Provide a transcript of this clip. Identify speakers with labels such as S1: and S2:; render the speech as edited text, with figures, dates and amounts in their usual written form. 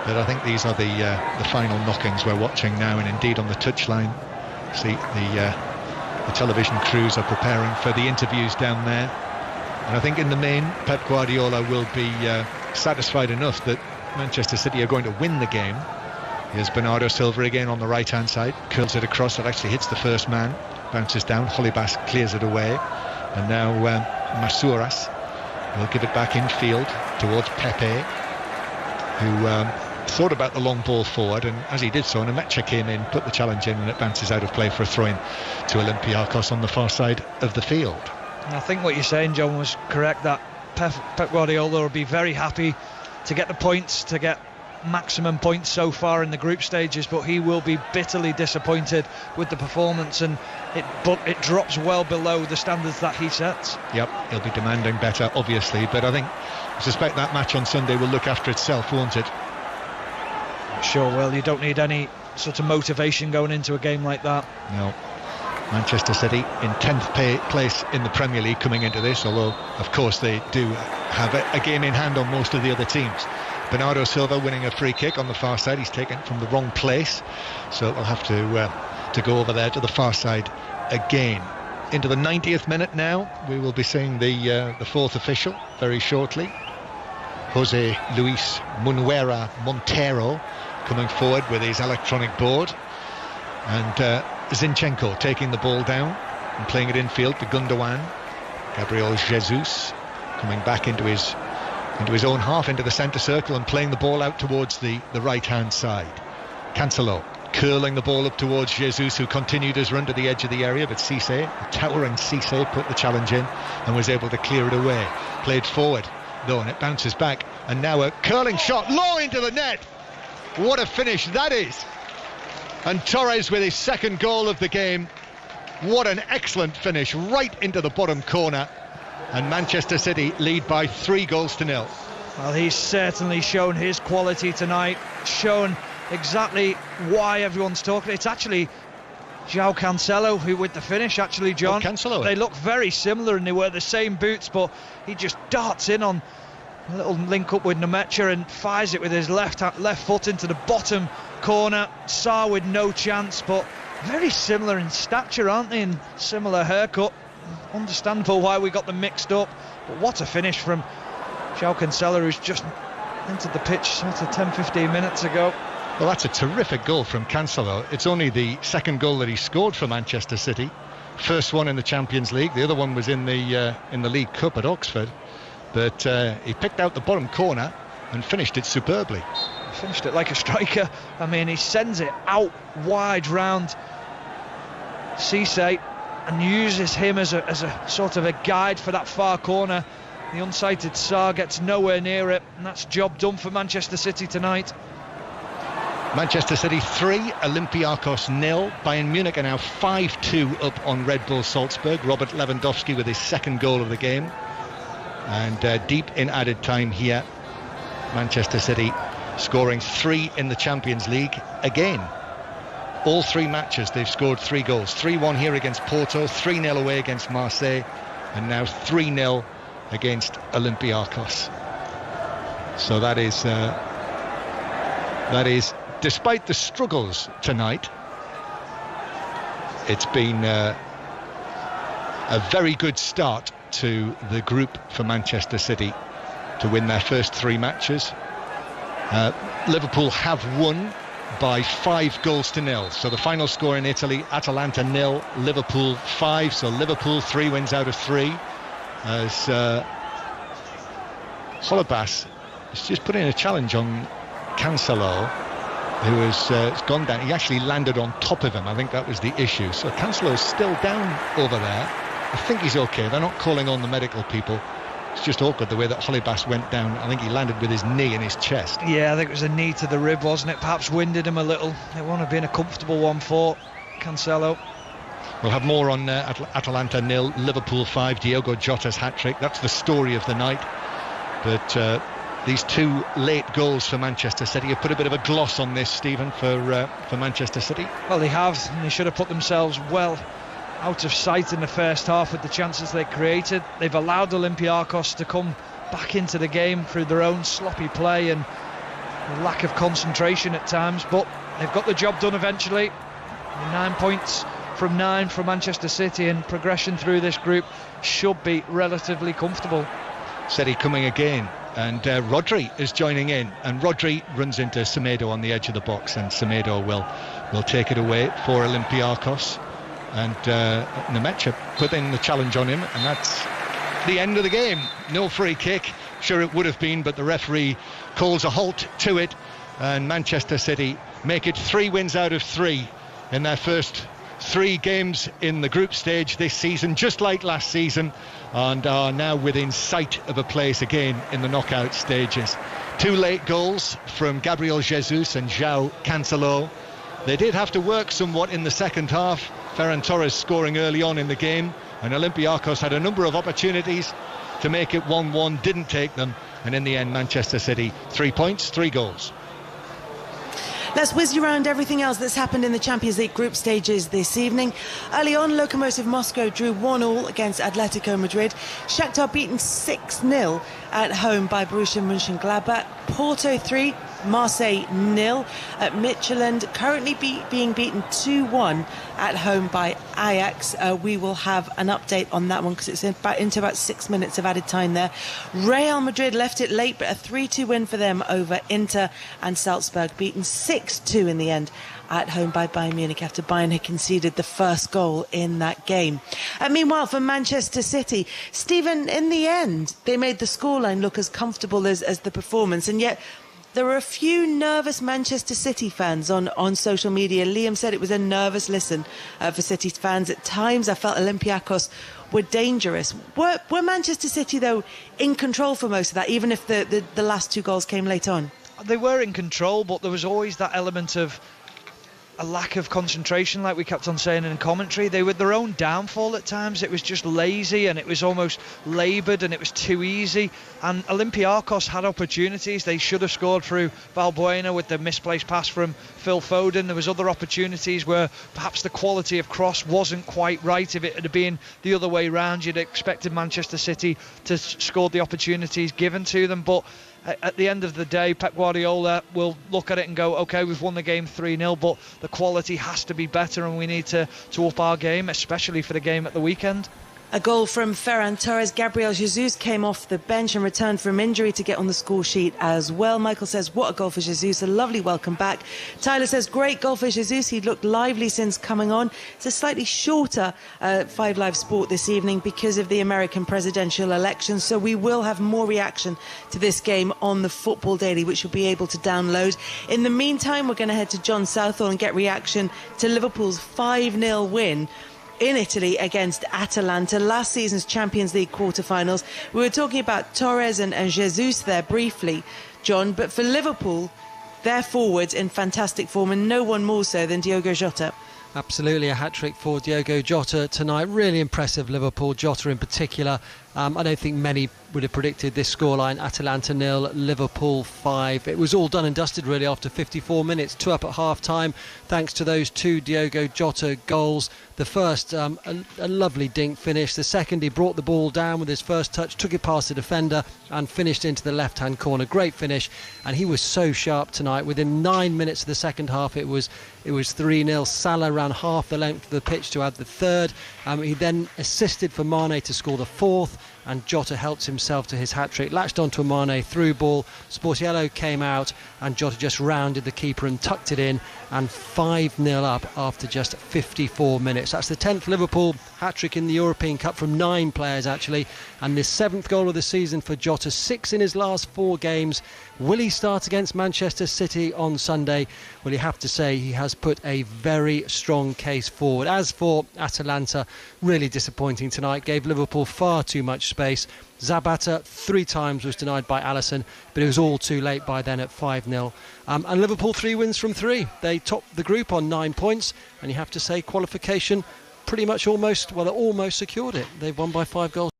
S1: But I think these are the final knockings we're watching now, and indeed on the touchline, see the television crews are preparing for the interviews down there. And I think in the main, Pep Guardiola will be satisfied enough that Manchester City are going to win the game. Here's Bernardo Silva again on the right-hand side, curls it across, it actually hits the first man, bounces down, Holibas clears it away, and now Masouras will give it back infield towards Pepe, who thought about the long ball forward, and as he did so, Nemecha came in, put the challenge in, and it bounces out of play for a throw-in to Olympiacos on the far side of the field.
S2: I think what you're saying, John, was correct, that Pep Guardiola will be very happy to get the points, to get maximum points so far in the group stages, but he will be bitterly disappointed with the performance, and it drops well below the standards that he sets.
S1: Yep, he'll be demanding better, obviously, but I suspect that match on Sunday will look after itself, won't it?
S2: Sure, well, you don't need any sort of motivation going into a game like that.
S1: No. Manchester City in 10th place in the Premier League coming into this, although of course they do have a game in hand on most of the other teams. Bernardo Silva winning a free kick on the far side. He's taken it from the wrong place, so we'll have to go over there to the far side again. Into the 90th minute now. We will be seeing the fourth official very shortly. Jose Luis Munuera Montero coming forward with his electronic board, and Zinchenko taking the ball down and playing it infield to Gundogan. Gabriel Jesus coming back into his own half, into the centre circle, and playing the ball out towards the right-hand side. Cancelo curling the ball up towards Jesus, who continued his run to the edge of the area, but Cisse, the towering Cisse, put the challenge in and was able to clear it away. Played forward though, and it bounces back, and now a curling shot low into the net. What a finish that is! And Torres with his second goal of the game. What an excellent finish, right into the bottom corner, and Manchester City lead by 3-0.
S2: Well, he's certainly shown his quality tonight, shown exactly why everyone's talking. It's actually João Cancelo who with the finish, actually, John.
S1: Cancelo.
S2: They look very similar, and they wear the same boots, but he just darts in on a little link up with Nemecha and fires it with his left foot into the bottom corner. Sarr with no chance, but very similar in stature, aren't they, and similar haircut. Understandable why we got them mixed up, but what a finish from João Cancelo, who's just entered the pitch sort of 10-15 minutes ago.
S1: Well, that's a terrific goal from Cancelo. It's only the second goal that he scored for Manchester City. First one in the Champions League, the other one was in the League Cup at Oxford. But he picked out the bottom corner and finished it superbly.
S2: Finished it like a striker. I mean, he sends it out wide round Cisse and uses him as a sort of a guide for that far corner. The unsighted Sarr gets nowhere near it, and that's job done for Manchester City tonight.
S1: Manchester City 3, Olympiacos 0. Bayern Munich are now 5-2 up on Red Bull Salzburg. Robert Lewandowski with his second goal of the game. And deep in added time here, Manchester City scoring 3 in the Champions League again. All 3 matches they've scored 3 goals. 3-1 here against Porto, 3-0 away against Marseille, and now 3-0 against Olympiacos. So that is despite the struggles tonight, it's been a very good start to the group for Manchester City to win their first 3 matches. Liverpool have won by 5-0. So the final score in Italy, Atalanta 0, Liverpool 5. So Liverpool 3 wins out of 3. As Holibas is just putting a challenge on Cancelo, who has gone down. He actually landed on top of him. I think that was the issue. So Cancelo is still down over there. I think he's okay. They're not calling on the medical people. It's just awkward the way that Holibas went down. I think he landed with his knee in his chest.
S2: Yeah, I think it was a knee to the rib, wasn't it? Perhaps winded him a little. It won't have been a comfortable one for Cancelo.
S1: We'll have more on Atalanta 0, Liverpool 5, Diogo Jota's hat-trick. That's the story of the night. But these 2 late goals for Manchester City have put a bit of a gloss on this, Stephen, for Manchester City.
S2: Well, they have, and they should have put themselves well out of sight in the first half with the chances they created. They've allowed Olympiacos to come back into the game through their own sloppy play, and lack of concentration at times, but they've got the job done eventually. 9 points from 9 from Manchester City, and progression through this group should be relatively comfortable.
S1: City coming again, and Rodri is joining in, and Rodri runs into Semedo on the edge of the box, and Semedo will take it away for Olympiacos, and Nemecha put in the challenge on him, and that's the end of the game. No free kick, sure it would have been, but the referee calls a halt to it, and Manchester City make it 3 wins out of 3 in their first 3 games in the group stage this season, just like last season, and are now within sight of a place again in the knockout stages. 2 late goals from Gabriel Jesus and João Cancelo. They did have to work somewhat in the second half, Ferran Torres scoring early on in the game, and Olympiacos had a number of opportunities to make it 1-1, didn't take them, and in the end Manchester City 3 points, 3 goals.
S3: Let's whiz you around everything else that's happened in the Champions League group stages this evening. Early on, Lokomotiv Moscow drew 1-1 against Atletico Madrid. Shakhtar beaten 6-0 at home by Borussia Mönchengladbach. Porto 3, Marseille 0. At Midtjylland currently being beaten 2-1 at home by Ajax. We will have an update on that one because it's into about 6 minutes of added time there. Real Madrid left it late, but a 3-2 win for them over Inter, and Salzburg beaten 6-2 in the end at home by Bayern Munich after Bayern had conceded the first goal in that game. Meanwhile, for Manchester City, Stephen, in the end, they made the scoreline look as comfortable as the performance, and yet there were a few nervous Manchester City fans on social media. Liam said it was a nervous listen for City fans. At times, I felt Olympiacos were dangerous. Were Manchester City, though, in control for most of that, even if the last 2 goals came late on?
S2: They were in control, but there was always that element of a lack of concentration, like we kept on saying in commentary. They were their own downfall at times. It was just lazy, and it was almost laboured, and it was too easy. And Olympiacos had opportunities. They should have scored through Valbuena with the misplaced pass from Phil Foden. There was other opportunities where perhaps the quality of cross wasn't quite right. If it had been the other way round, you'd expected Manchester City to score the opportunities given to them. But at the end of the day, Pep Guardiola will look at it and go, OK, we've won the game 3-0, but the quality has to be better, and we need to up our game, especially for the game at the weekend.
S3: A goal from Ferran Torres. Gabriel Jesus came off the bench and returned from injury to get on the score sheet as well. Michael says, what a goal for Jesus, a lovely welcome back. Tyler says, great goal for Jesus, he looked lively since coming on. It's a slightly shorter 5 Live Sport this evening because of the American presidential election, so we will have more reaction to this game on the Football Daily, which you'll be able to download. In the meantime, we're going to head to John Southall and get reaction to Liverpool's 5-0 win in Italy against Atalanta, last season's Champions League quarter-finals. We were talking about Torres and Jesus there briefly, John, but for Liverpool, they're forwards in fantastic form, and no one more so than Diogo Jota.
S4: Absolutely, a hat-trick for Diogo Jota tonight. Really impressive, Liverpool, Jota in particular. I don't think many would have predicted this scoreline. Atalanta 0, Liverpool 5. It was all done and dusted really after 54 minutes, 2 up at half-time, thanks to those 2 Diogo Jota goals. The first, a lovely dink finish. The second, he brought the ball down with his first touch, took it past the defender and finished into the left-hand corner. Great finish, and he was so sharp tonight. Within 9 minutes of the second half, it was 3-0. Salah ran half the length of the pitch to add the third. He then assisted for Mane to score the 4th, and Jota helped himself to his hat-trick, latched onto a Mane through ball. Sportiello came out, and Jota just rounded the keeper and tucked it in, and 5-0 up after just 54 minutes. That's the 10th Liverpool hat-trick in the European Cup from 9 players actually, and the 7th goal of the season for Jota, 6 in his last 4 games. Will he start against Manchester City on Sunday? Well, you have to say he has put a very strong case forward. As for Atalanta, really disappointing tonight, gave Liverpool far too much space. Zapata 3 times was denied by Alisson, but it was all too late by then at 5-0. And Liverpool 3 wins from 3. They topped the group on 9 points, and you have to say qualification pretty much almost secured it. They've won by 5 goals.